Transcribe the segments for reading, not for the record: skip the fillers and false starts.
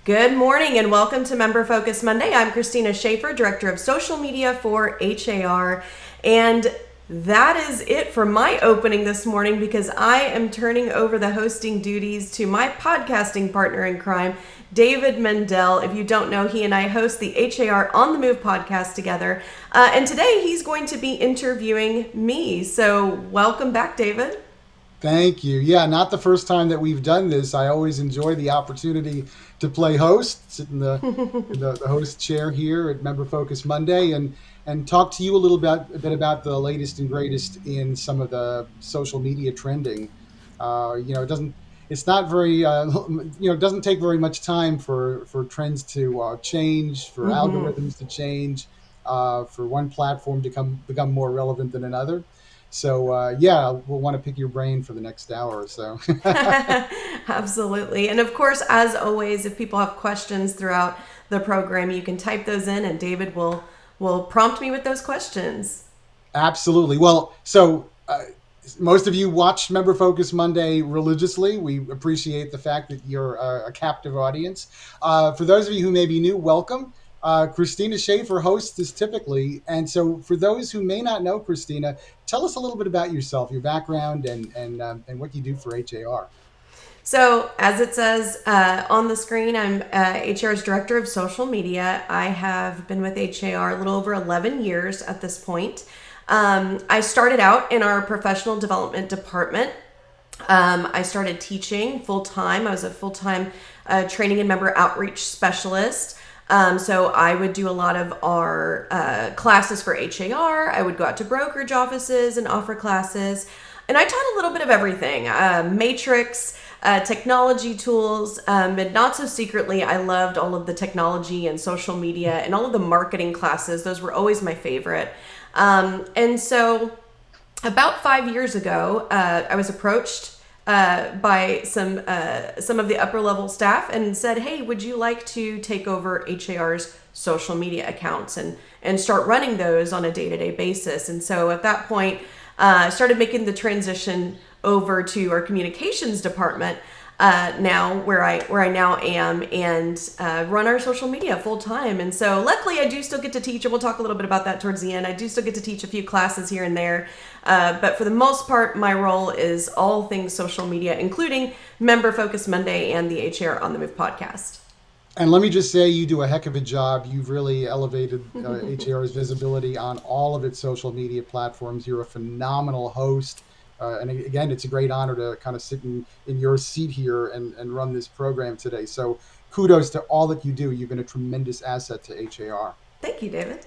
Good morning and welcome to Member Focus Monday. I'm Christina Schaefer, Director of Social Media for HAR. And that is it for my opening this morning because I am turning over the hosting duties to my podcasting partner in crime, David Mendel. If you don't know, he and I host the HAR On the Move podcast together. And today he's going to be interviewing me. So welcome back, David. Thank you. Yeah, not the first time that we've done this. I always enjoy the opportunity to play host, sit in the host chair here at Member Focus Monday, and talk to you a bit about the latest and greatest in some of the social media trending. It doesn't. It's not very. It doesn't take very much time for trends to change, for Mhm. algorithms to change, for one platform to become more relevant than another. So yeah, we'll want to pick your brain for the next hour or so. Absolutely. And of course, as always, if people have questions throughout the program, you can type those in and David will prompt me with those questions. Absolutely. Well, so most of you watch Member Focus Monday religiously. We appreciate the fact that you're a captive audience. For those of you who may be new, welcome. Christina Schaefer hosts this typically. And so for those who may not know Christina, tell us a little bit about yourself, your background, and what you do for HAR. So, as it says on the screen, I'm HR's Director of Social Media. I have been with HAR a little over 11 years at this point. I started out in our professional development department. I started teaching full time. I was a full time training and member outreach specialist. So I would do a lot of our classes for HAR. I would go out to brokerage offices and offer classes. And I taught a little bit of everything, matrix, technology tools, and not so secretly, I loved all of the technology and social media and all of the marketing classes. Those were always my favorite. And so about 5 years ago, I was approached by some of the upper level staff and said, "Hey, would you like to take over HAR's social media accounts and start running those on a day to day basis?" And so at that point, I started making the transition over to our communications department now, where I now am, and run our social media full time. And so, luckily, I do still get to teach, and we'll talk a little bit about that towards the end. I do still get to teach a few classes here and there, but for the most part, my role is all things social media, including Member Focus Monday and the HAR On the Move podcast. And let me just say, you do a heck of a job. You've really elevated HAR's visibility on all of its social media platforms. You're a phenomenal host. And again, it's a great honor to kind of sit in your seat here and run this program today. So kudos to all that you do. You've been a tremendous asset to HAR. Thank you, David.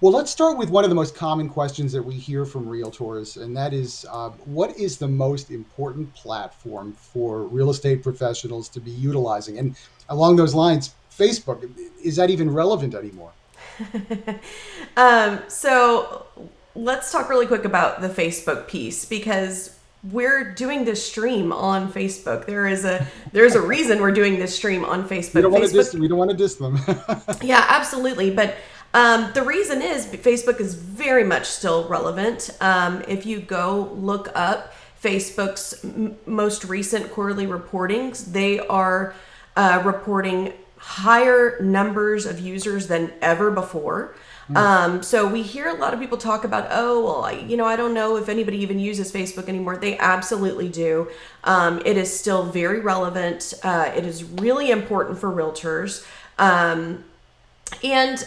Well, let's start with one of the most common questions that we hear from realtors, and that is what is the most important platform for real estate professionals to be utilizing? And along those lines, Facebook, is that even relevant anymore? So let's talk really quick about the Facebook piece because we're doing this stream on Facebook. There's a reason we're doing this stream on We Facebook. don't want to Facebook, diss. We don't want to diss them. yeah, absolutely. But the reason is Facebook is very much still relevant. If you go look up Facebook's most recent quarterly reportings, they are reporting higher numbers of users than ever before. So we hear a lot of people talk about, oh, well, I don't know if anybody even uses Facebook anymore. They absolutely do. It is still very relevant. It is really important for realtors. And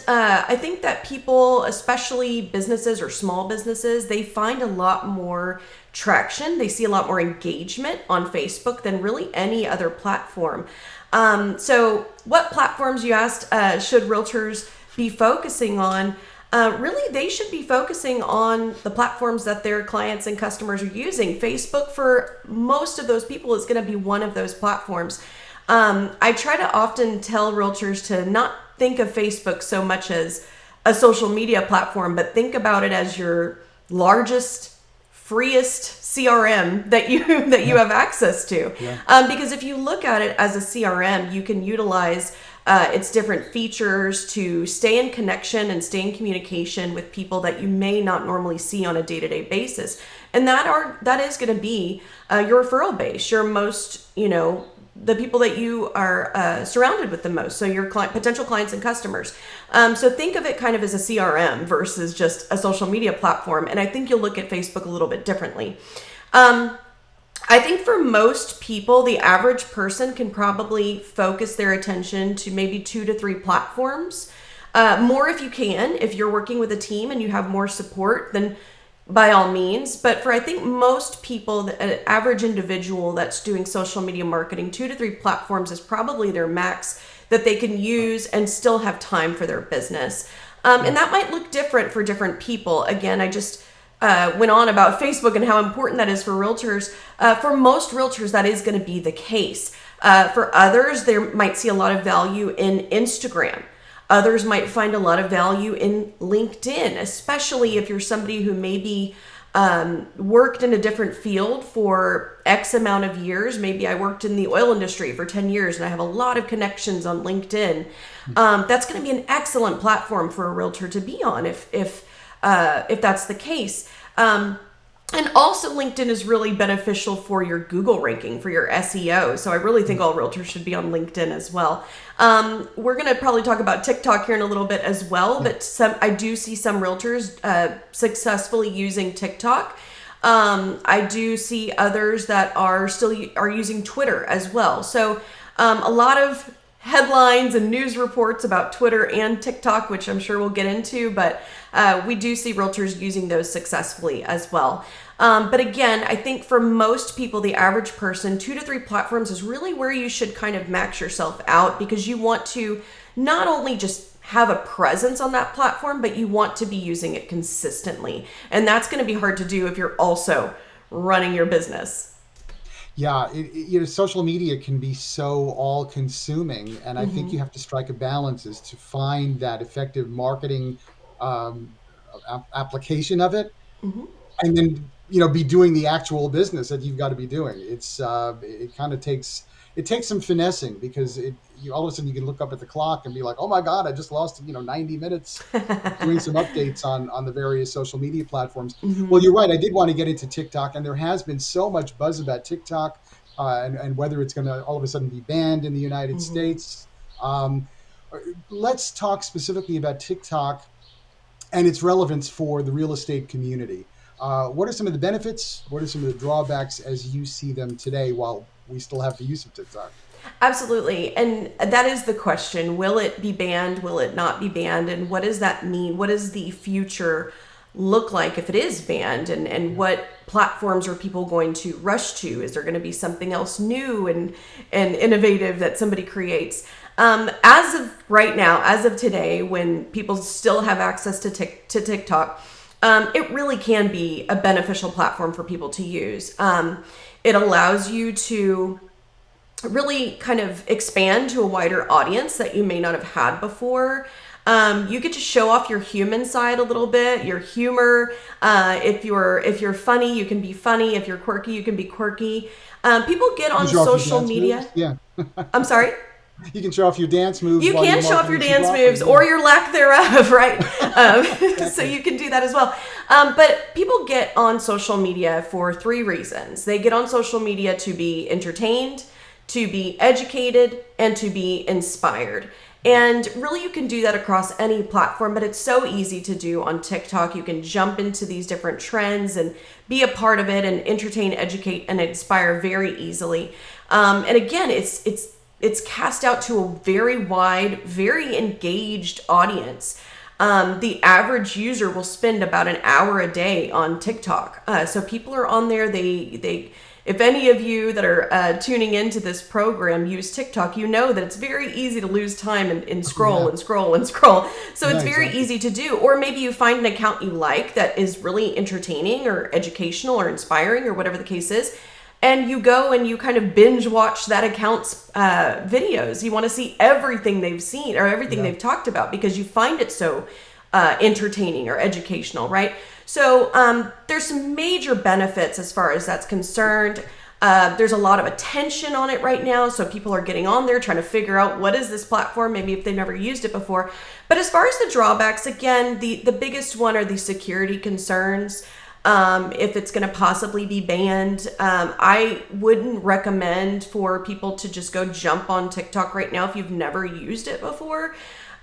I think that people, especially businesses or small businesses, they find a lot more traction. They see a lot more engagement on Facebook than really any other platform. So, what platforms, you asked, should realtors be focusing on? Really, they should be focusing on the platforms that their clients and customers are using. Facebook, for most of those people, is going to be one of those platforms. I try to often tell realtors to not think of Facebook so much as a social media platform, but think about it as your largest, freest CRM that you that you have access to. Yeah. Because if you look at it as a CRM, you can utilize its different features to stay in connection and stay in communication with people that you may not normally see on a day-to-day basis, and that is going to be your referral base, your most the people that you are surrounded with the most, so your potential clients and customers. So think of it kind of as a CRM versus just a social media platform, and I think you'll look at Facebook a little bit differently. I think for most people, the average person can probably focus their attention to maybe 2 to 3 platforms. More if you can. If you're working with a team and you have more support, then by all means. But for I think most people, the average individual that's doing social media marketing, 2 to 3 platforms is probably their max that they can use and still have time for their business. And that might look different for different people. Again, I just went on about Facebook and how important that is for realtors. For most realtors, that is going to be the case. For others, they might see a lot of value in Instagram. Others might find a lot of value in LinkedIn, especially if you're somebody who maybe worked in a different field for X amount of years. Maybe I worked in the oil industry for 10 years and I have a lot of connections on LinkedIn. That's going to be an excellent platform for a realtor to be on if that's the case. And also LinkedIn is really beneficial for your Google ranking, for your SEO. So I really think all realtors should be on LinkedIn as well. We're going to probably talk about TikTok here in a little bit as well, but I do see some realtors successfully using TikTok. I do see others that are using Twitter as well. So a lot of headlines and news reports about Twitter and TikTok, which I'm sure we'll get into, but we do see realtors using those successfully as well. But again, I think for most people, the average person, 2 to 3 platforms is really where you should kind of max yourself out, because you want to not only just have a presence on that platform, but you want to be using it consistently. And that's going to be hard to do if you're also running your business. Yeah, social media can be so all-consuming, and I think you have to strike a balance as to find that effective marketing application of it, and then be doing the actual business that you've got to be doing. It kind of takes some finessing, because all of a sudden you can look up at the clock and be like, oh my God, I just lost 90 minutes doing some updates on the various social media platforms. Well, you're right. I did want to get into TikTok, and there has been so much buzz about TikTok and whether it's going to all of a sudden be banned in the United States. Let's talk specifically about TikTok and its relevance for the real estate community. What are some of the benefits? What are some of the drawbacks as you see them today, while we still have the use of TikTok? Absolutely. And that is the question. Will it be banned? Will it not be banned? And what does that mean? What does the future look like if it is banned? And what platforms are people going to rush to? Is there going to be something else new and innovative that somebody creates? As of right now, as of today, when people still have access to TikTok, it really can be a beneficial platform for people to use. It allows you to really kind of expand to a wider audience that you may not have had before. You get to show off your human side a little bit, your humor. If you're funny, you can be funny. If you're quirky, you can be quirky. People get on social media. Yeah. I'm sorry? You can show off your dance moves. You can show off your dance moves or your lack thereof, right? So you can do that as well. But people get on social media for 3 reasons. They get on social media to be entertained, to be educated, and to be inspired. And really, you can do that across any platform, but it's so easy to do on TikTok. You can jump into these different trends and be a part of it and entertain, educate, and inspire very easily. And again, it's cast out to a very wide, very engaged audience. The average user will spend about an hour a day on TikTok. So people are on there. If any of you that are tuning into this program use TikTok, you know that it's very easy to lose time and scroll and scroll and scroll. So it's very easy to do. Or maybe you find an account you like that is really entertaining or educational or inspiring or whatever the case is, and you go and you kind of binge watch that account's videos. You want to see everything they've seen or everything they've talked about because you find it so entertaining or educational, right? So there's some major benefits as far as that's concerned. There's a lot of attention on it right now. So people are getting on there trying to figure out what is this platform, maybe if they've never used it before. But as far as the drawbacks, again, the biggest one are the security concerns. if it's going to possibly be banned. I wouldn't recommend for people to just go jump on TikTok right now if you've never used it before.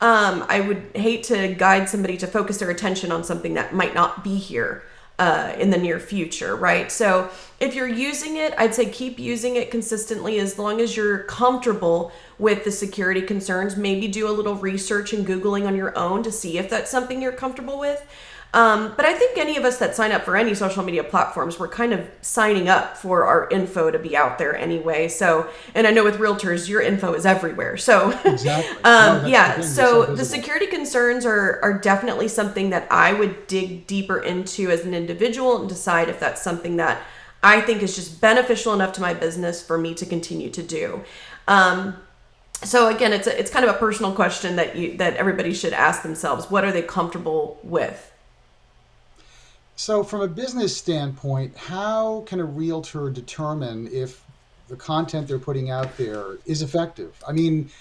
I would hate to guide somebody to focus their attention on something that might not be here in the near future, right? So if you're using it, I'd say keep using it consistently as long as you're comfortable with the security concerns. Maybe do a little research and Googling on your own to see if that's something you're comfortable with. But I think any of us that sign up for any social media platforms, we're kind of signing up for our info to be out there anyway. So, and I know with realtors, your info is everywhere. So, Exactly. No, yeah. that's So the visible. security concerns are definitely something that I would dig deeper into as an individual and decide if that's something that I think is just beneficial enough to my business for me to continue to do. So again, it's kind of a personal question that everybody should ask themselves. What are they comfortable with? So, from a business standpoint, how can a realtor determine if the content they're putting out there is effective? I mean,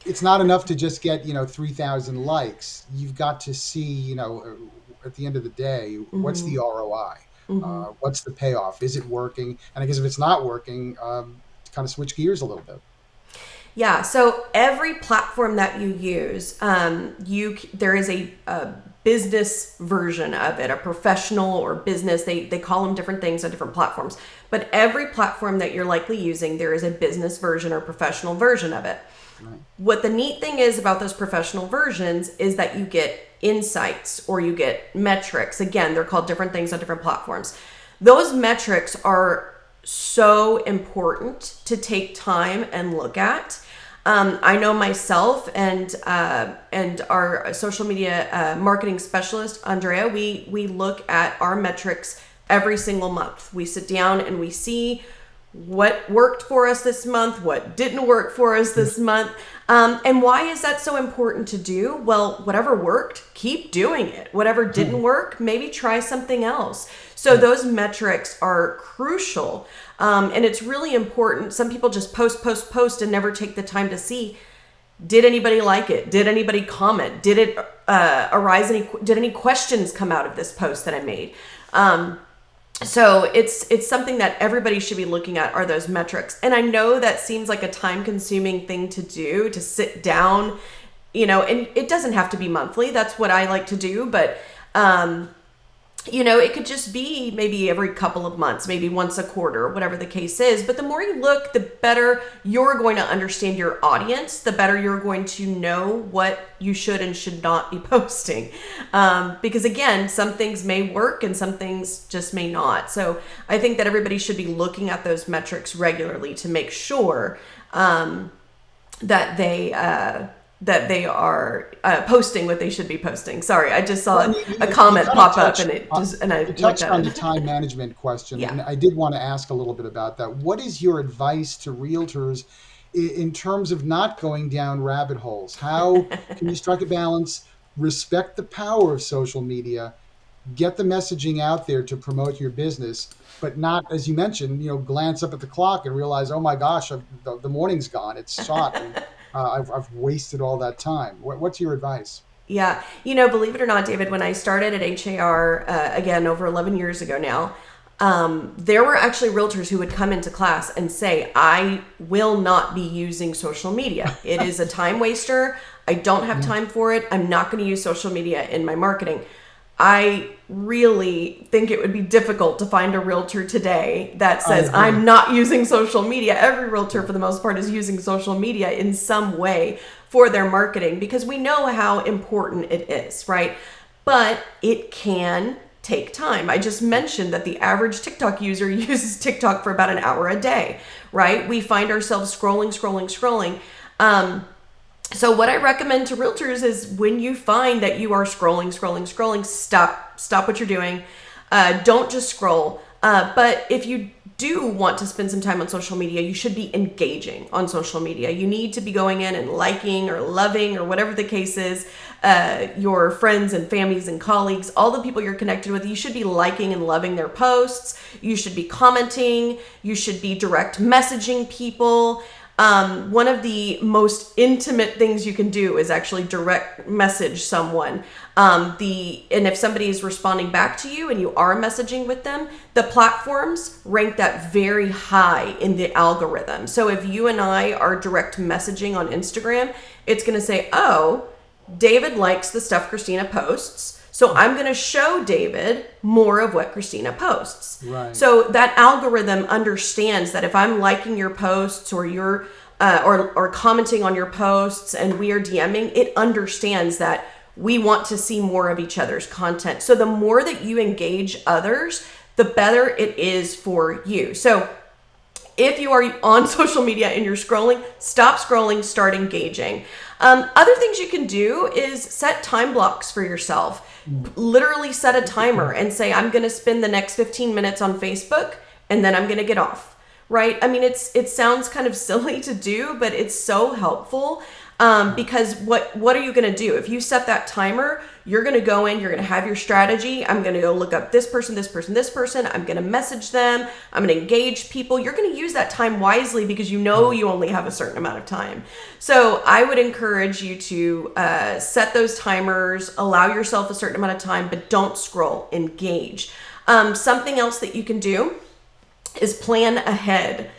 it's not enough to just get, 3,000 likes. You've got to see, at the end of the day, what's the ROI? What's the payoff? Is it working? And I guess if it's not working, kind of switch gears a little bit. Yeah, so every platform that you use, there is a business version of it, a professional or business. They call them different things on different platforms. But every platform that you're likely using, there is a business version or professional version of it. Right. What the neat thing is about those professional versions is that you get insights or you get metrics. Again, they're called different things on different platforms. Those metrics are so important to take time and look at. I know myself and our social media marketing specialist, Andrea, we look at our metrics every single month. We sit down and we see what worked for us this month, what didn't work for us this month. And why is that so important to do? Well, whatever worked, keep doing it. Whatever didn't work, maybe try something else. So those metrics are crucial. And it's really important. Some people just post and never take the time to see, did anybody like it? Did anybody comment? Did it did any questions come out of this post that I made? So it's something that everybody should be looking at, are those metrics. And I know that seems like a time consuming thing to do, to sit down, and it doesn't have to be monthly. That's what I like to do. But, it could just be maybe every couple of months, maybe once a quarter, whatever the case is. But the more you look, the better you're going to understand your audience, the better you're going to know what you should and should not be posting. Because again, some things may work and some things just may not. So I think that everybody should be looking at those metrics regularly to make sure that they are posting what they should be posting. Sorry, I just saw Well, I mean, a comment pop up and I you looked touched at on the it. time management question, Yeah. and I did want to ask a little bit about that. What is your advice to realtors in terms of not going down rabbit holes? How can you strike a balance, respect the power of social media, get the messaging out there to promote your business, but not, as you mentioned, glance up at the clock and realize, oh my gosh, the morning's gone, it's shot, and I've wasted all that time. What's your advice? Yeah. Believe it or not, David, when I started at HAR, again, over 11 years ago now, there were actually realtors who would come into class and say, I will not be using social media. It is a time waster. I don't have time for it. I'm not going to use social media in my marketing. I really think it would be difficult to find a realtor today that says, I'm not using social media. Every realtor, for the most part, is using social media in some way for their marketing because we know how important it is, right? But it can take time. I just mentioned that the average TikTok user uses TikTok for about an hour a day, right? We find ourselves scrolling. So what I recommend to realtors is when you find that you are scrolling, stop what you're doing. Don't just scroll. But if you do want to spend some time on social media, you should be engaging on social media. You need to be going in and liking or loving or whatever the case is, your friends and families and colleagues, all the people you're connected with, you should be liking and loving their posts. You should be commenting. You should be direct messaging people. One of the most intimate things you can do is actually direct message someone. And if somebody is responding back to you and you are messaging with them, the platforms rank that very high in the algorithm. So if you and I are direct messaging on Instagram, it's going to say, oh, David likes the stuff Christina posts. So I'm going to show David more of what Christina posts. Right. So that algorithm understands that if I'm liking your posts or you're or commenting on your posts and we are DMing, it understands that we want to see more of each other's content. So the more that you engage others, the better it is for you. So if you are on social media and you're scrolling, stop scrolling, start engaging. Other things you can do is set time blocks for yourself. Literally set a timer and say, I'm going to spend the next 15 minutes on Facebook and then I'm going to get off, right? I mean, it sounds kind of silly to do, but it's so helpful. Because what are you going to do? If you set that timer, you're going to go in, you're going to have your strategy. I'm going to go look up this person, this person, this person. I'm going to message them. I'm going to engage people. You're going to use that time wisely because you know you only have a certain amount of time. So I would encourage you to set those timers, allow yourself a certain amount of time, but don't scroll, engage. Something else that you can do is plan ahead.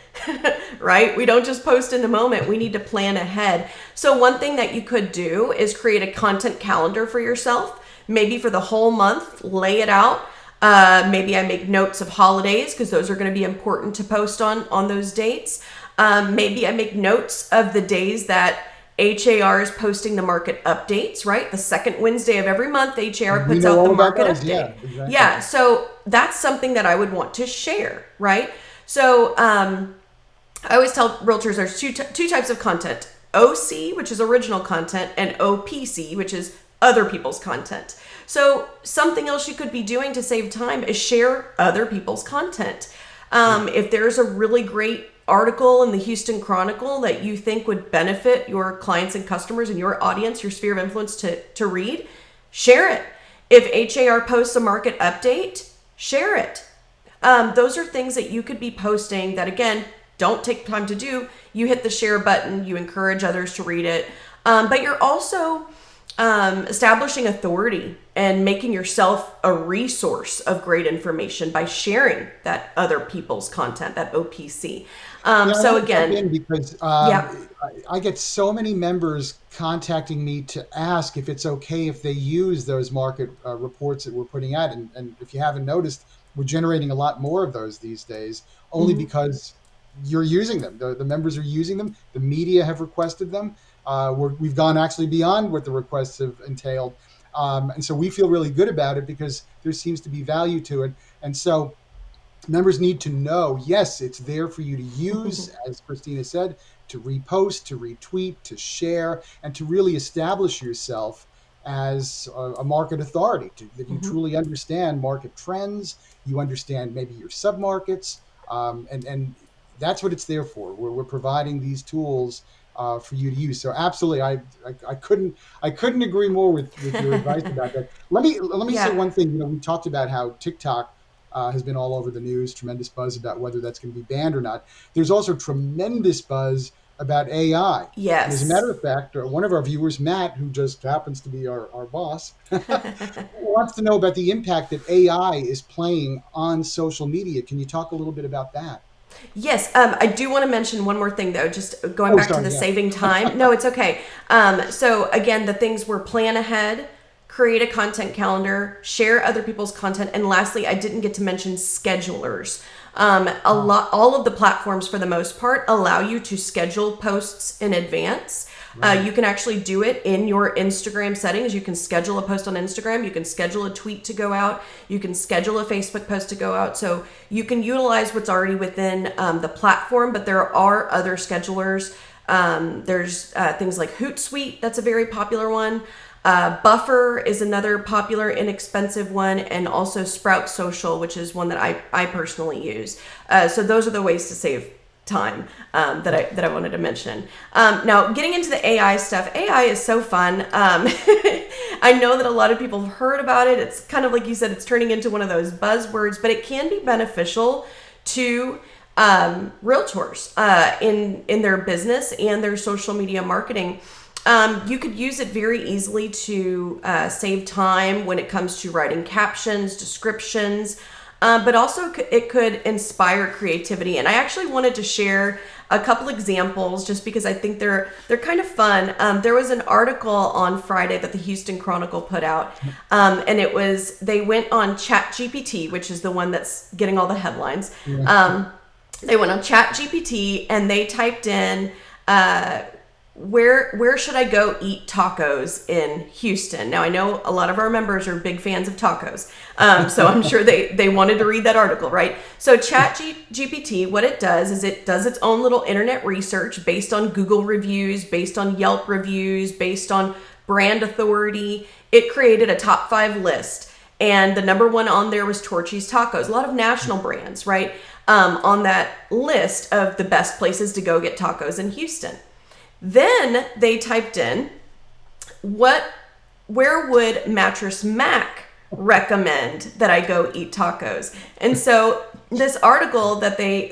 Right? We don't just post in the moment. We need to plan ahead. So one thing that you could do is create a content calendar for yourself, maybe for the whole month, lay it out. Maybe I make notes of holidays because those are going to be important to post on those dates. Maybe I make notes of the days that HAR is posting the market updates, right? The second Wednesday of every month, HAR puts out the market update. Yeah, exactly. Yeah, so that's something that I would want to share, right? So I always tell realtors there's two types of content: OC, which is original content, and OPC, which is other people's content. So something else you could be doing to save time is share other people's content. If there's a really great article in the Houston Chronicle that you think would benefit your clients and customers and your audience, your sphere of influence to read, share it. If HAR posts a market update, share it. Those are things that you could be posting that, again, don't take time to do. You hit the share button, you encourage others to read it, but you're also establishing authority and making yourself a resource of great information by sharing that other people's content, that OPC. So again, because I get so many members contacting me to ask if it's okay if they use those market reports that we're putting out, and if you haven't noticed, we're generating a lot more of those these days, only because you're using them. The members are using them. The media have requested them. We've gone actually beyond what the requests have entailed. And so we feel really good about it because there seems to be value to it. And so members need to know, yes, it's there for you to use, as Christina said, to repost, to retweet, to share, and to really establish yourself as a market authority, that you truly understand market trends, you understand maybe your submarkets, and that's what it's there for. We're providing these tools for you to use. So absolutely, I couldn't agree more with your advice about that. Let me say one thing. You know, we talked about how TikTok has been all over the news, tremendous buzz about whether that's going to be banned or not. There's also tremendous buzz about AI. Yes. And as a matter of fact, one of our viewers, Matt, who just happens to be our boss, wants to know about the impact that AI is playing on social media. Can you talk a little bit about that? Yes, I do want to mention one more thing, though, just going back to the saving time. No, it's okay. So again, the things were plan ahead, create a content calendar, share other people's content, and lastly, I didn't get to mention schedulers. All of the platforms, for the most part, allow you to schedule posts in advance. Right. You can actually do it in your Instagram settings. You can schedule a post on Instagram. You can schedule a tweet to go out. You can schedule a Facebook post to go out. So you can utilize what's already within the platform, but there are other schedulers. There's things like Hootsuite. That's a very popular one. Buffer is another popular, inexpensive one, and also Sprout Social, which is one that I personally use. So those are the ways to save time that I wanted to mention. Now, getting into the AI stuff, AI is so fun. I know that a lot of people have heard about it. It's kind of like you said, it's turning into one of those buzzwords, but it can be beneficial to realtors in their business and their social media marketing. You could use it very easily to save time when it comes to writing captions, descriptions, but also it could inspire creativity. And I actually wanted to share a couple examples just because I think they're kind of fun. There was an article on Friday that the Houston Chronicle put out, and they went on ChatGPT, which is the one that's getting all the headlines. They went on ChatGPT and they typed in where should I go eat tacos in Houston? Now I know a lot of our members are big fans of tacos, so I'm sure they wanted to read that article, right? So ChatGPT, what it does is it does its own little internet research based on Google reviews, based on Yelp reviews, based on brand authority. It created a top 5 list, and the number one on there was Torchy's Tacos. A lot of national brands, right, on that list of the best places to go get tacos in Houston. Then they typed in where would Mattress Mac recommend that I go eat tacos? And so this article that they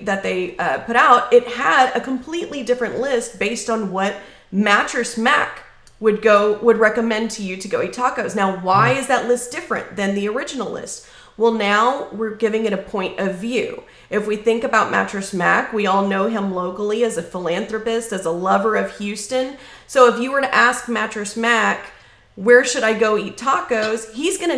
put out, it had a completely different list based on what Mattress Mac would recommend to you to go eat tacos. Now, why is that list different than the original list? Well, now we're giving it a point of view. If we think about Mattress Mac, we all know him locally as a philanthropist, as a lover of Houston. So if you were to ask Mattress Mac, where should I go eat tacos? He's not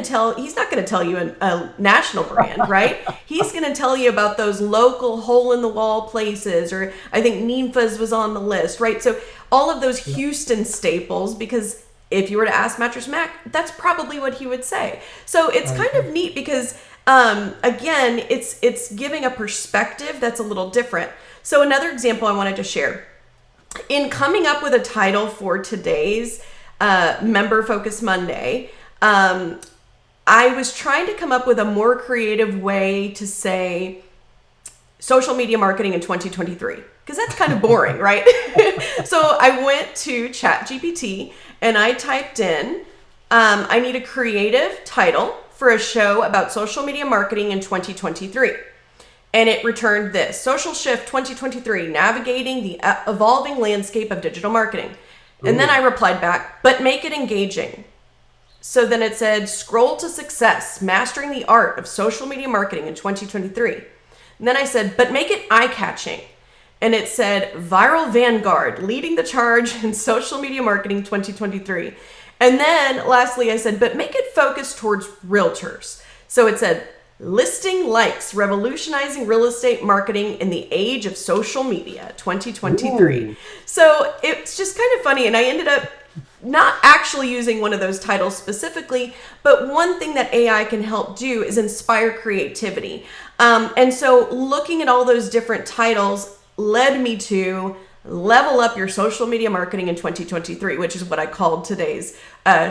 going to tell you a national brand, right? He's going to tell you about those local hole in the wall places, or I think Ninfa's was on the list, right? So all of those Houston staples, because if you were to ask Mattress Mac, that's probably what he would say. So it's kind of neat because, again, it's giving a perspective that's a little different. So another example I wanted to share. In coming up with a title for today's Member Focus Monday, I was trying to come up with a more creative way to say social media marketing in 2023, because that's kind of boring, right? So I went to ChatGPT and I typed in, I need a creative title for a show about social media marketing in 2023. And it returned this: Social Shift 2023, navigating the evolving landscape of digital marketing. And then I replied back, but make it engaging. So then it said, scroll to success, mastering the art of social media marketing in 2023. And then I said, but make it eye-catching. And it said, Viral Vanguard, leading the charge in social media marketing 2023. And then lastly, I said, but make it focused towards realtors. So it said, listing likes, revolutionizing real estate marketing in the age of social media 2023. Ooh. So it's just kind of funny. And I ended up not actually using one of those titles specifically, but one thing that AI can help do is inspire creativity. And so looking at all those different titles led me to level up your social media marketing in 2023, which is what I called today's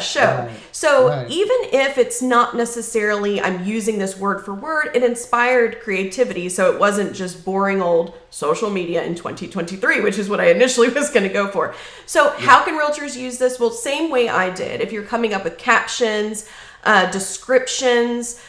show. Right. So even if it's not necessarily, I'm using this word for word, it inspired creativity. So it wasn't just boring old social media in 2023, which is what I initially was going to go for. So how can realtors use this? Well, same way I did. If you're coming up with captions, descriptions,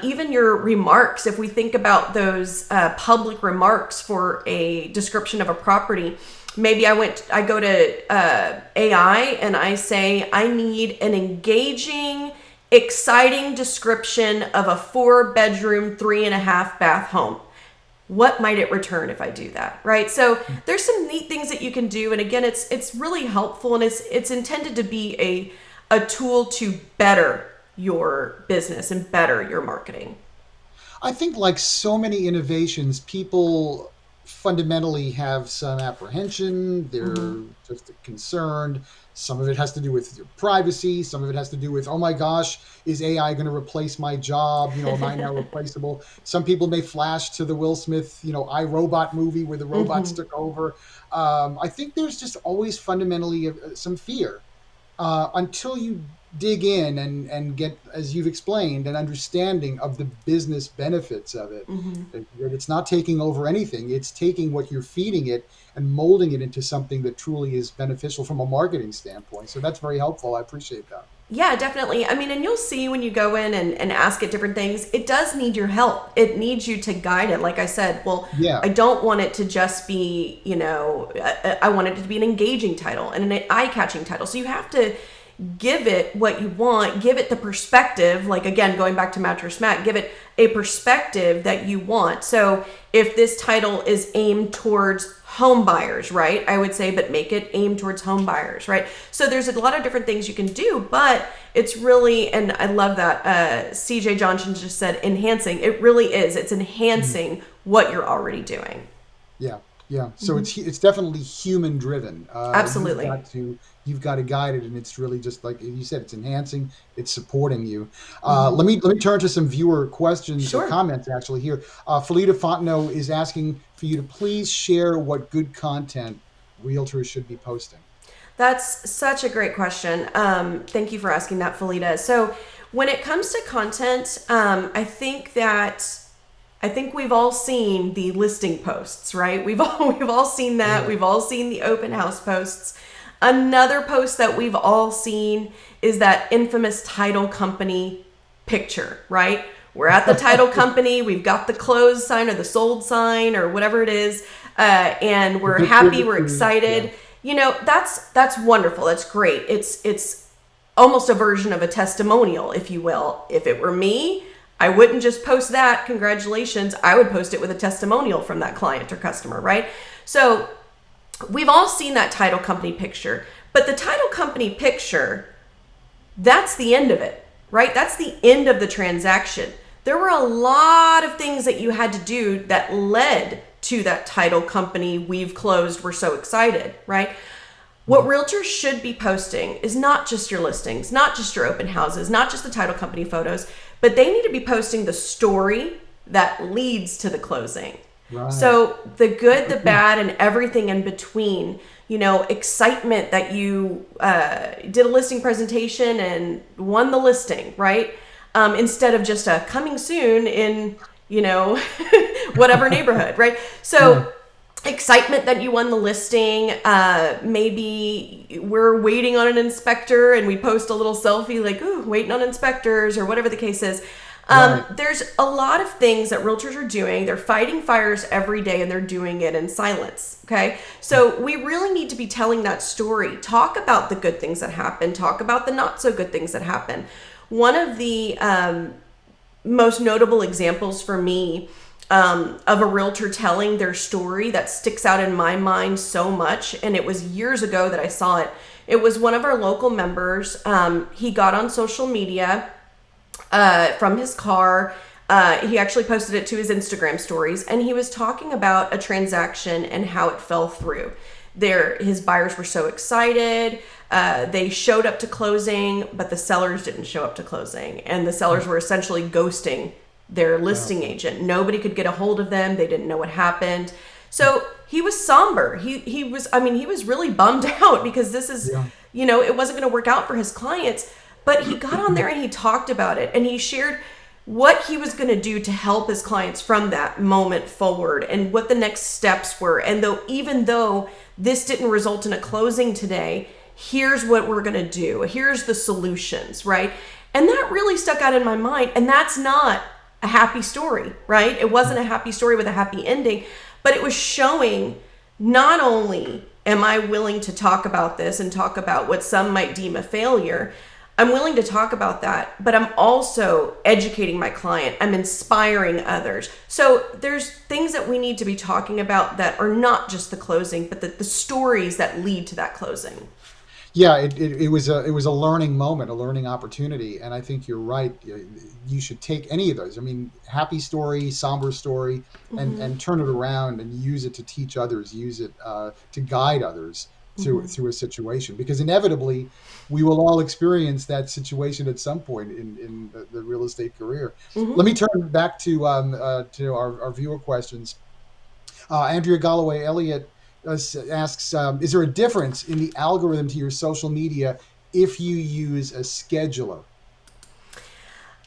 even your remarks, if we think about those public remarks for a description of a property, maybe I go to AI and I say, I need an engaging, exciting description of a 4-bedroom, 3.5 bath home. What might it return if I do that, right? So there's some neat things that you can do. And again, it's really helpful, and it's intended to be a tool to better your business and better your marketing. I think, like so many innovations, people fundamentally have some apprehension. They're just concerned. Some of it has to do with privacy. Some of it has to do with, oh my gosh, is AI going to replace my job? Am I now replaceable? Some people may flash to the Will Smith, I, Robot movie where the robots took over. I think there's just always fundamentally some fear until you dig in and get, as you've explained, an understanding of the business benefits of it. That it's not taking over anything. It's taking what you're feeding it and molding it into something that truly is beneficial from a marketing standpoint. So that's very helpful. I appreciate that. Yeah, definitely. I mean, and you'll see when you go in and ask it different things, it does need your help. It needs you to guide it. Like I said, well, Yeah. I don't want it to just be, I want it to be an engaging title and an eye-catching title. So you have to give it what you want, give it the perspective, like again, going back to Mattress Mac, give it a perspective that you want. So if this title is aimed towards home buyers, right? I would say, but make it aimed towards home buyers, right? So there's a lot of different things you can do, but it's really, and I love that CJ Johnson just said enhancing. It really is. It's enhancing what you're already doing. Yeah, yeah. So it's definitely human driven. Absolutely. You've got to guide it, and it's really just like you said. It's enhancing. It's supporting you. Let me turn to some viewer questions or Sure. comments actually here. Felita Fontenot is asking for you to please share what good content realtors should be posting. That's such a great question. Thank you for asking that, Felita. So when it comes to content, I think we've all seen the listing posts, right? We've all seen that. Yeah. We've all seen the open house posts. Another post that we've all seen is that infamous title company picture, right? We're at the title company, we've got the closed sign or the sold sign or whatever it is, and we're happy, we're excited. Yeah. That's wonderful. That's great. It's almost a version of a testimonial, if you will. If it were me, I wouldn't just post that, congratulations. I would post it with a testimonial from that client or customer, right? So we've all seen that title company picture, but the title company picture, that's the end of it, right? That's the end of the transaction. There were a lot of things that you had to do that led to that title company. We've closed, we're so excited, right? What realtors should be posting is not just your listings, not just your open houses, not just the title company photos, but they need to be posting the story that leads to the closing. Right. So the good, the bad, and everything in between, excitement that you did a listing presentation and won the listing, right? Instead of just a coming soon in, whatever neighborhood, right? So excitement that you won the listing. Maybe we're waiting on an inspector and we post a little selfie like, ooh, waiting on inspectors or whatever the case is. Right. There's a lot of things that realtors are doing. They're fighting fires every day and they're doing it in silence. Okay. So we really need to be telling that story. Talk about the good things that happen. Talk about the not so good things that happen. One of the most notable examples for me of a realtor telling their story that sticks out in my mind so much, and it was years ago that I saw it. It was one of our local members. He got on social media from his car. He actually posted it to his Instagram stories, and he was talking about a transaction and how it fell through. His buyers were so excited. They showed up to closing, but the sellers didn't show up to closing, and the sellers were essentially ghosting their listing agent. Nobody could get a hold of them. They didn't know what happened. So he was somber. He was really bummed out because this is, it wasn't going to work out for his clients. But he got on there and he talked about it and he shared what he was going to do to help his clients from that moment forward and what the next steps were. And even though this didn't result in a closing today, here's what we're going to do. Here's the solutions, right? And that really stuck out in my mind. And that's not a happy story, right? It wasn't a happy story with a happy ending, but it was showing not only am I willing to talk about this and talk about what some might deem a failure, I'm willing to talk about that, but I'm also educating my client. I'm inspiring others. So there's things that we need to be talking about that are not just the closing, but the stories that lead to that closing. Yeah, it was a learning moment, a learning opportunity, and I think you're right. You should take any of those. I mean, happy story, somber story, and turn it around and use it to teach others, use it to guide others through a situation, because inevitably we will all experience that situation at some point in the real estate career. Let me turn back to our viewer questions. Andrea Galloway Elliott asks, is there a difference in the algorithm to your social media if you use a scheduler?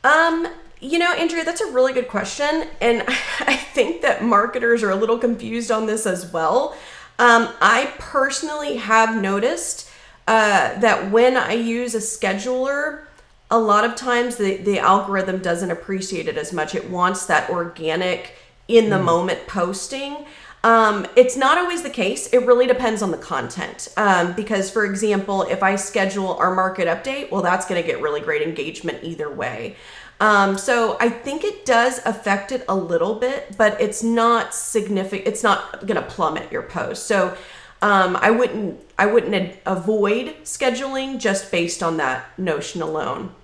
Andrea, that's a really good question. And I think that marketers are a little confused on this as well. I personally have noticed that when I use a scheduler, a lot of times the algorithm doesn't appreciate it as much. It wants that organic, in the moment posting. It's not always the case. It really depends on the content. Because, for example, if I schedule our market update, well, that's going to get really great engagement either way. So I think it does affect it a little bit, but it's not significant. It's not going to plummet your post. So I wouldn't avoid scheduling just based on that notion alone.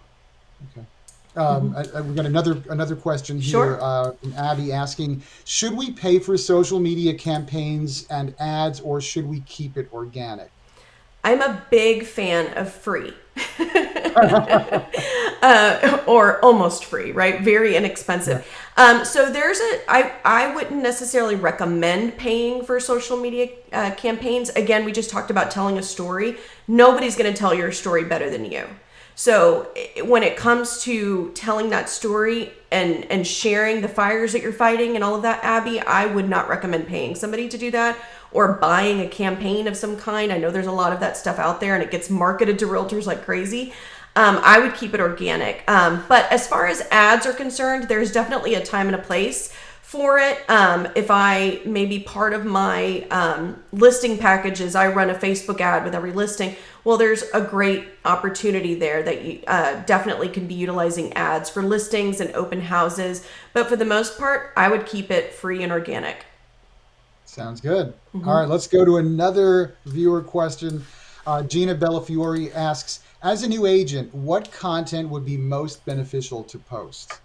Okay. We've got another question here Sure. from Abby asking, should we pay for social media campaigns and ads, or should we keep it organic? I'm a big fan of free. Or almost free, right? Very Yeah. inexpensive. So I wouldn't necessarily recommend paying for social media campaigns. Again, we just talked about telling a story. Nobody's going to tell your story better than you. So when it comes to telling that story and sharing the fires that you're fighting and all of that, Abby, I would not recommend paying somebody to do that or buying a campaign of some kind. I know there's a lot of that stuff out there and it gets marketed to realtors like crazy. I would keep it organic. But as far as ads are concerned, there's definitely a time and a place for it. If I maybe part of my listing packages, I run a Facebook ad with every listing. Well, there's a great opportunity there that you definitely can be utilizing ads for listings and open houses. But for the most part, I would keep it free and organic. Sounds good. All right, let's go to another viewer question. Gina Bellafiore asks, as a new agent, what content would be most beneficial to post?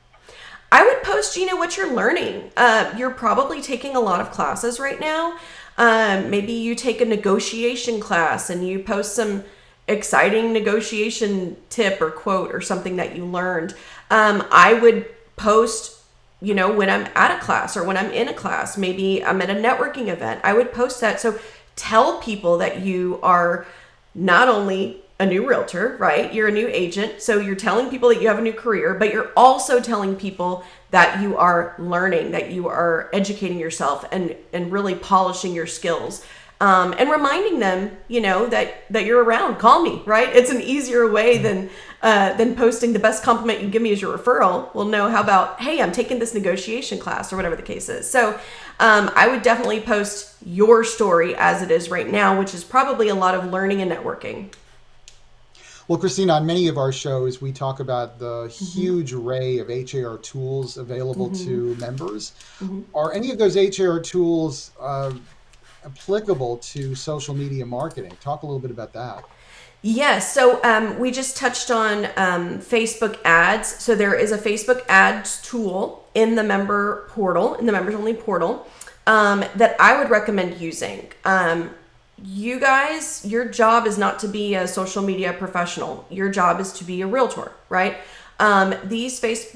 I would post, Gina, what you're learning. You're probably taking a lot of classes right now. Maybe you take a negotiation class and you post some exciting negotiation tip or quote or something that you learned. I would post, when I'm at a class or when I'm in a class. Maybe I'm at a networking event. I would post that. So tell people that you are not only a new realtor, right? You're a new agent. So you're telling people that you have a new career, but you're also telling people that you are learning, that you are educating yourself and really polishing your skills. And reminding them, that you're around. Call me, right? It's an easier way than posting the best compliment you can give me as your referral. Well, no, how about, hey, I'm taking this negotiation class or whatever the case is. So I would definitely post your story as it is right now, which is probably a lot of learning and networking. Well, Christina, on many of our shows, we talk about the huge array of HAR tools available to members. Are any of those HAR tools applicable to social media marketing? Talk a little bit about that. Yes. So we just touched on Facebook ads. So there is a Facebook ads tool in the member portal, in the members only portal, that I would recommend using. You guys, your job is not to be a social media professional. Your job is to be a realtor, right? The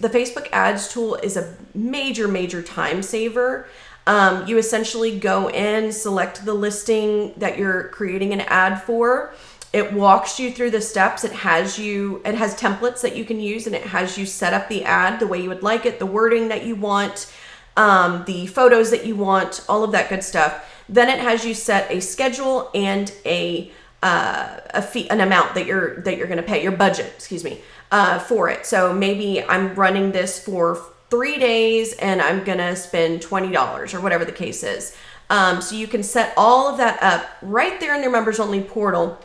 Facebook ads tool is a major time saver. You essentially go in, select the listing that you're creating an ad for. It walks you through the steps. It has templates that you can use, and it has you set up the ad the way you would like it, the wording that you want, the photos that you want, all of that good stuff. Then it has you set a schedule and a fee, an amount that you're going to pay, your budget, for it. So maybe I'm running this for 3 days and I'm going to spend $20 or whatever the case is. So you can set all of that up right there in their members only portal.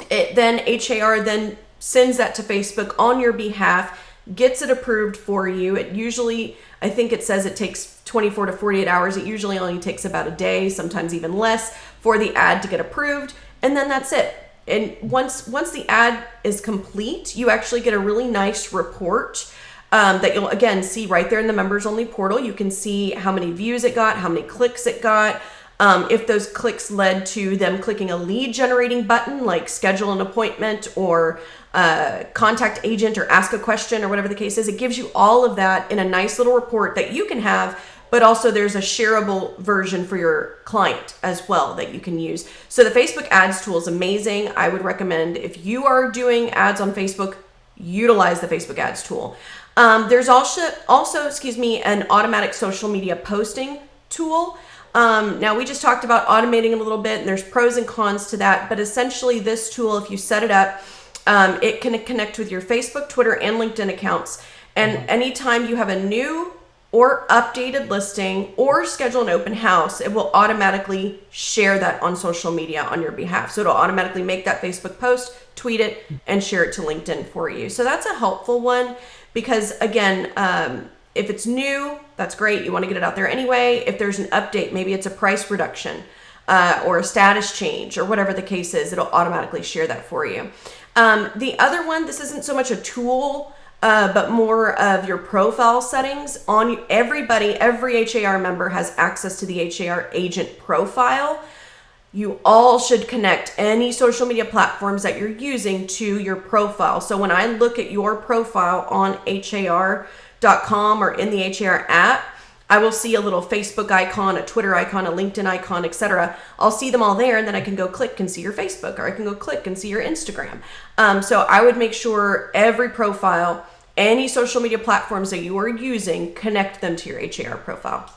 Then HAR then sends that to Facebook on your behalf, gets it approved for you. It usually, I think it says it takes 24 to 48 hours. It usually only takes about a day, sometimes even less, for the ad to get approved. And then that's it. And once the ad is complete, you actually get a really nice report that you'll, again, see right there in the members only portal. You can see how many views it got, how many clicks it got. If those clicks led to them clicking a lead generating button like schedule an appointment or contact agent or ask a question or whatever the case is, it gives you all of that in a nice little report that you can have, but also there's a shareable version for your client as well that you can use. So the Facebook ads tool is amazing. I would recommend, if you are doing ads on Facebook, utilize the Facebook ads tool. There's also an automatic social media posting tool. Now, we just talked about automating a little bit, and there's pros and cons to that. But essentially, this tool, if you set it up, it can connect with your Facebook, Twitter, and LinkedIn accounts. And anytime you have a new or updated listing or schedule an open house, it will automatically share that on social media on your behalf. So it'll automatically make that Facebook post, tweet it, and share it to LinkedIn for you. So that's a helpful one because, again, if it's new, that's great. You want to get it out there anyway. If there's an update, maybe it's a price reduction or a status change or whatever the case is, it'll automatically share that for you. The other one, this isn't so much a tool, but more of your profile settings. On everybody, every HAR member has access to the HAR agent profile. You all should connect any social media platforms that you're using to your profile. So when I look at your profile on HAR.com or in the HAR app, I will see a little Facebook icon, a Twitter icon, a LinkedIn icon, etc. I'll see them all there, and then I can go click and see your Facebook, or I can go click and see your Instagram. So I would make sure every profile, any social media platforms that you are using, connect them to your HAR profile.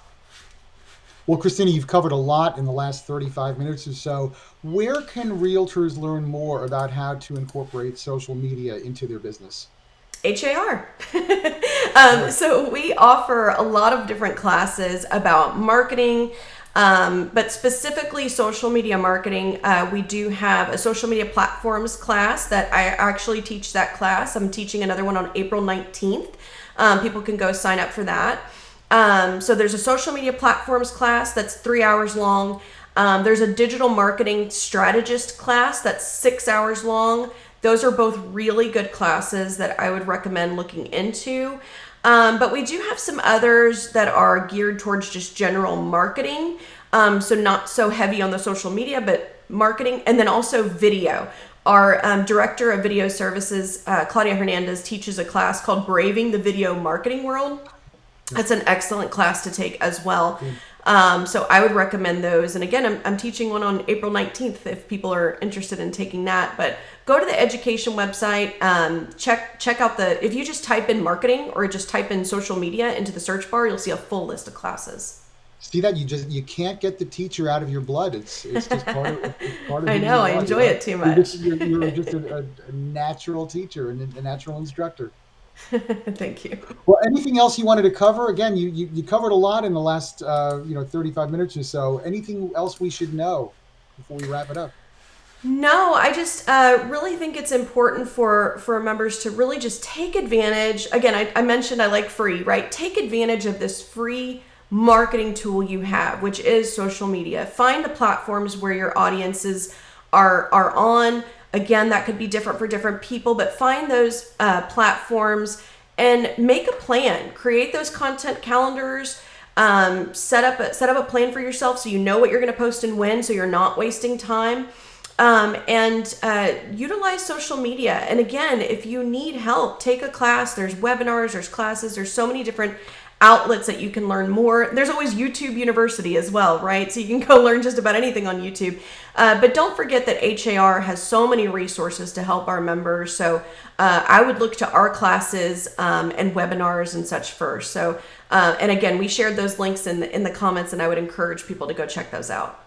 Well, Christina, you've covered a lot in the last 35 minutes or so. Where can realtors learn more about how to incorporate social media into their business? HAR. So we offer a lot of different classes about marketing, but specifically social media marketing. We do have a social media platforms class that I actually teach that class. I'm teaching another one on April 19th. People can go sign up for that. So there's a social media platforms class that's 3 hours long. There's a digital marketing strategist class that's 6 hours long. Those are both really good classes that I would recommend looking into. But we do have some others that are geared towards just general marketing. So not so heavy on the social media, but marketing. And then also video. Our director of video services, Claudia Hernandez, teaches a class called Braving the Video Marketing World. That's an excellent class to take as well. So I would recommend those. And again, I'm teaching one on April 19th if people are interested in taking that. But go to the education website, check out if you just type in marketing or just type in social media into the search bar, you'll see a full list of classes. See that you can't get the teacher out of your blood. It's just part of I know, I enjoy it too much. You're just a natural teacher and a natural instructor. Thank you. Well, anything else you wanted to cover? Again, you covered a lot in the last 35 minutes or so. Anything else we should know before we wrap it up? No, I just really think it's important for members to really just take advantage. Again, I mentioned I like free, right? Take advantage of this free marketing tool you have, which is social media. Find the platforms where your audiences are on. Again, that could be different for different people, but find those platforms and make a plan. Create those content calendars. Set up a plan for yourself so you know what you're going to post and when, so you're not wasting time. And utilize social media. And again, if you need help, take a class. There's webinars, there's classes, there's so many different outlets that you can learn more. There's always YouTube University as well, right? So you can go learn just about anything on YouTube. But don't forget that HAR has so many resources to help our members. So I would look to our classes and webinars and such first. So, and again, we shared those links in the comments, and I would encourage people to go check those out.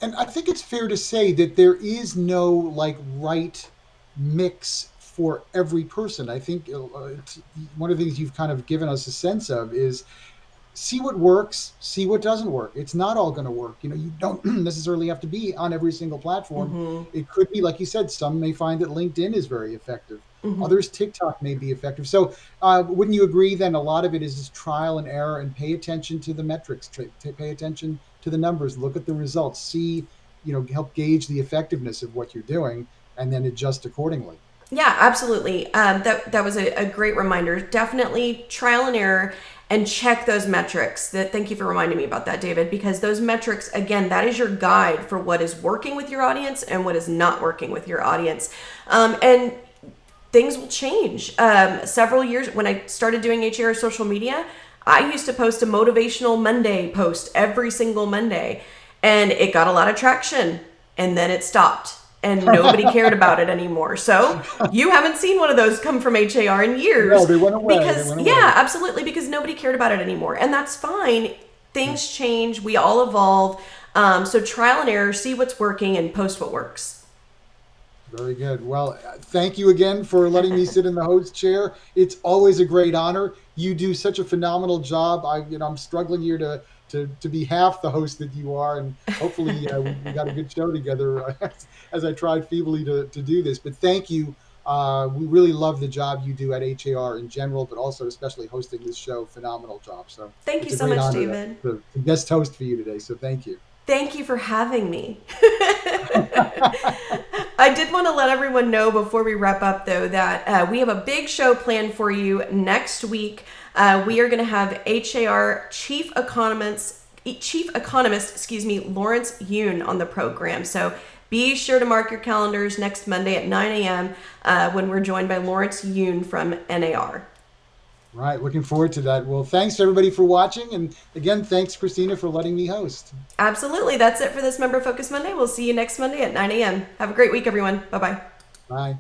And I think it's fair to say that there is no right mix for every person. I think one of the things you've kind of given us a sense of is see what works, see what doesn't work. It's not all going to work. You don't necessarily have to be on every single platform. Mm-hmm. It could be, like you said, some may find that LinkedIn is very effective. Mm-hmm. Others, TikTok may be effective. So wouldn't you agree then a lot of it is just trial and error, and pay attention to the metrics, pay attention to the numbers, look at the results, see, help gauge the effectiveness of what you're doing, and then adjust accordingly. Yeah, absolutely. That was a great reminder. Definitely trial and error and check those metrics. Thank you for reminding me about that, David, because those metrics, again, that is your guide for what is working with your audience and what is not working with your audience. And things will change. Several years, when I started doing HAR social media, I used to post a motivational Monday post every single Monday, and it got a lot of traction, and then it stopped. And nobody cared about it anymore. So you haven't seen one of those come from HAR in years. No, they went away. Absolutely, because nobody cared about it anymore. And that's fine. Things change, we all evolve. So trial and error, see what's working and post what works. Very good. Well, thank you again for letting me sit in the host chair. It's always a great honor. You do such a phenomenal job. I'm struggling here to be half the host that you are, and hopefully we got a good show together as I tried feebly to do this. But thank you. We really love the job you do at HAR in general, but also especially hosting this show. Phenomenal job. So Thank you it's a so great much, honor David. to guest host for you today. So thank you. Thank you for having me. I did want to let everyone know before we wrap up, though, that we have a big show planned for you next week. We are going to have HAR Chief Economist, Lawrence Yoon on the program. So be sure to mark your calendars next Monday at 9 a.m. When we're joined by Lawrence Yoon from NAR. Right. Looking forward to that. Well, thanks everybody for watching. And again, thanks, Christina, for letting me host. Absolutely. That's it for this Member Focus Monday. We'll see you next Monday at 9 a.m. Have a great week, everyone. Bye-bye. Bye.